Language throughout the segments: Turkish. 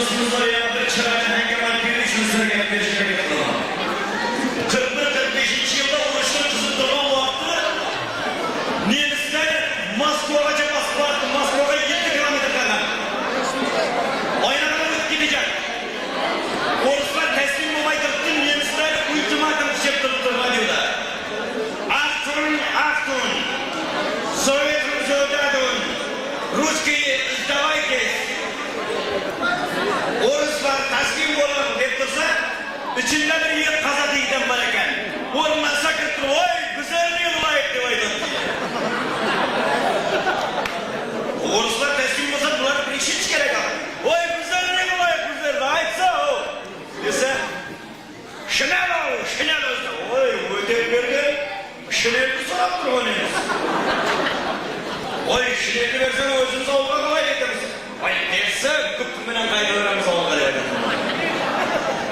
dostumuzla yanında çıkarken Hengemal bir üçüncüsüne gelip geçirmek yapılan. 41-45 yılda uğraştığı kısıtlama vakti Niyelisler Moskova'ya Moskova'ya 7 kilometre kadar. Oynanarak gidecek. Oruslar teslim olmayı tırttı, Niyelisler ultimatum çıktırttı radyoda. Achtung! Sovyet'in soldatın, Ruskiyi izdavaytez. Oruslar taslim olun deb tursa, içinde bir yigit qaza deyden var ekan. Olmasa kirib oy, güzelni yig'layib deb aytadi. Oruslar taslim bo'lsa, bular bir ish ichish kerak. Oy, güzelni yig'layib, güzelni aytsa o. Desa, shinalo. Oy, o'tib berdi. Şilerini sorab turganimiz. Oy, şilerini versen özümüz olga kolay ederiz. Oy, derse küp bilen kaydalarımız olga ederiz.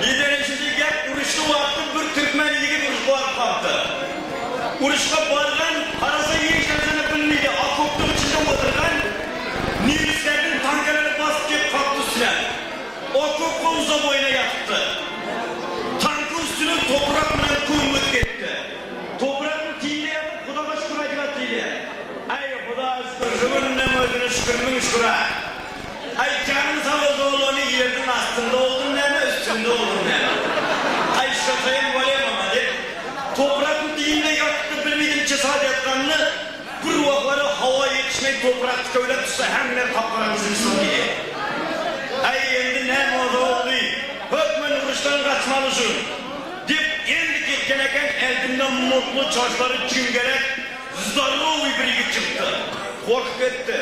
Liderin şimdi gel, uruşlu vakti bir Türkmen ilgi uruş var kalktı. Uruşka bargan, arasa yiyişlerini bilmeydi. Akoptuğun içinde oturgan, Niyelislerden tankerleri basıp gelip kalktı üstüne. Akop konuza boyuna yattı. Tankın üstünün toprakla kuymut gitti. Toprakın tiyile yapıp Kuda başkura acılat tiyile. Ay Kuda şükür, şüküründen ödünü şükürümün şüküra. Ay canın sağ oğlunu yerinin astında oldun ne mi, üstünde oldun ne mi? Ay şakayım koyamamadı. Toprakın tiyile yattı bilmedim cesaretlerini. Bir vakları hava yetişmek toprak öyle tutsa hem ne kapkaramızın son diye. Ay endi ne moda oldu? Hükmün vuruştan kaçmalısın. Dip endi ketkeneken eldimden mutlu çarşları çingerek zdarlovy bir yigit çıktı. Korkup etti.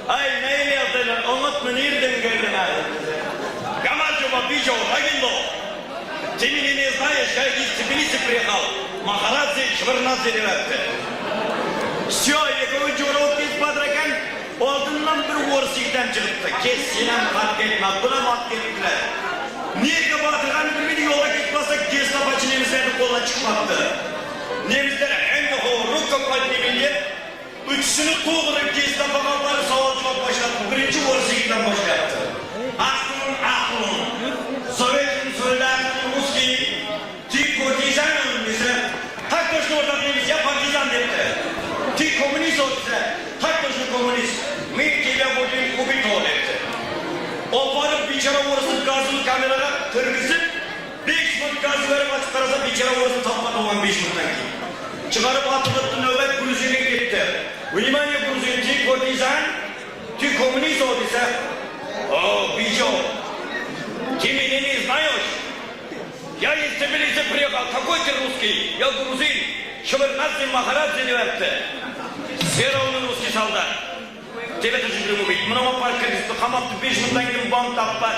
Ay neyle yaptılar? Anlatma nereden geldin ay? Gamarcıma bijo, agillo. Ты меня не знаешь, я из Тбилиси приехал. Махарадзе, Шварнадзе девятте. Все, eko'nchi o'rog'ga isbotlagan oldindan bir o'ris yigitdan chiqibdi. Kes, sen ham farq etma, bular ot ketdilar. Nega borganini bilmaydi, yo'lga ketmasa Gestapochi nemislarni qo'ldan chiqmabdi. Nemislar endi ruka podnimini uchisini to'g'ri Gestapoga borib savol javob boshladi. Birinchi o'ris yigitdan boshlabdi. Achtung! Sovetning soldati Ruskiy tik partizan desa, tak точно o'rnatmaymiz, ya partizan debdi. Ты коммунист, так точно коммунист. Мы тебя будем убить, дебdi. Oparıp biçara orasını gazını kameraya tırgızıp 5 minut gazı verip açık karasa biçara orasını tapmadı olan 5 minuttan ki. Çıkarıp atılıptı nöbet Gruziye'ne gitti. Vнимание, Грузия, ты партизан, ты коммунист, десе. О, бичо, ты меня не знаешь. Я из Тбилиси приехал, какой ты русский? Я грузин. Шварнадзе, Махарадзе девятте. Серовный русский солдат. Devlet üzümünü bu bit. Mınama park edildi. Kamattı 5 minuttan gidin bam taplar.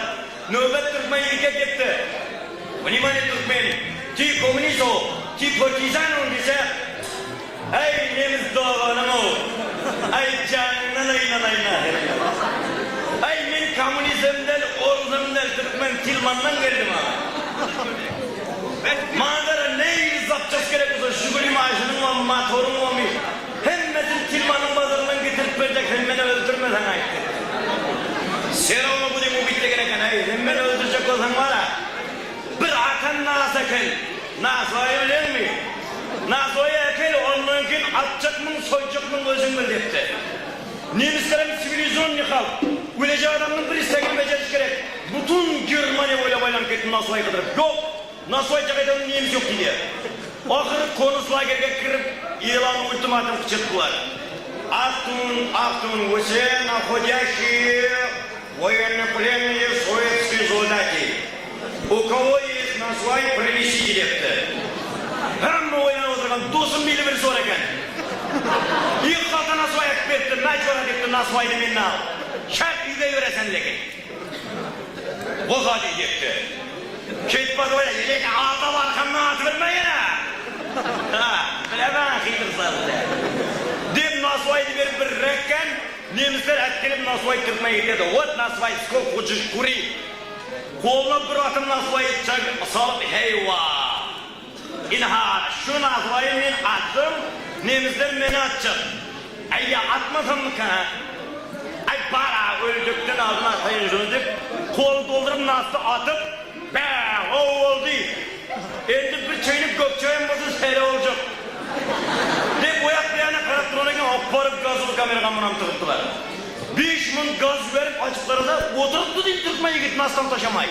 Nöbet Türkmen ilke gitti. Vнимание, Türkmen. Ty komünist o. Ty partizan o dese. Ay nemiz doğanım o. Ay canına nayna. Ay men komünizmden, orzumdan Türkmen Tilman'dan geldim ha. Manzara neyi zapacağız gerek olsa şükür maaşının var, motorun var mı? Hemmetin Tilman'ın bazarından getirip verecek, hemmeni öldürmeden ayıktı. Sen onu bu diye bitti gereken, hemmeni öldürecek olsan var ha. Bir akan nasa kel, nasa'yı bilir mi? Nasa'yı kel, onun için atacak mı, soyacak mı özün bil depti. Nemislerin sivilizyon yıkal, ülece adamın bir isteğini beceriş gerek. Bütün Germanya böyle baylanıp gitti Nasa'yı kıdırıp. Yok, Nasa'yı çakaydanın neyimiz yok diye. Ahırı konuşlagerge kirip ilan ультиматум çıktılar. Achtung, все находящие военнопленные советские солдаты. У кого есть назвай, принесите депті. Hem oyuna oturgan dostum bile bir sor eken. İlk kalta naзвай ekbertti, mecbura depті naзвайды men al. Şart üyde yöresen lekin. O hadi depті. Ketpadi öyle, lekin ağda barkandan atı vermeyin ha. Bilemem xiydir sarılı. Dep naзвайды verip bir rekken, nemisler etkelip naзвайды Türkmen'e gitti. Ot naзвайды skop uçuş kuri. Koluna bir atım naзвайды salıp heyva. İlha, şu naзвайды men attım, nemisler meni atacak. Ay ya atmasam mı ka? Ay para öldükten ağzına atayın şunu dep, kol doldurup nasıl atıp be o oldu. Endi bir çeynip gökçeğin basın seyre olacak. Dep oyak bir yana karat duranaken akbarıp gazılı kameradan buna tıkıttılar. 5 bin gaz verip açıklarında oturup da deyip Türkmen'e gitmezsen taşamayı.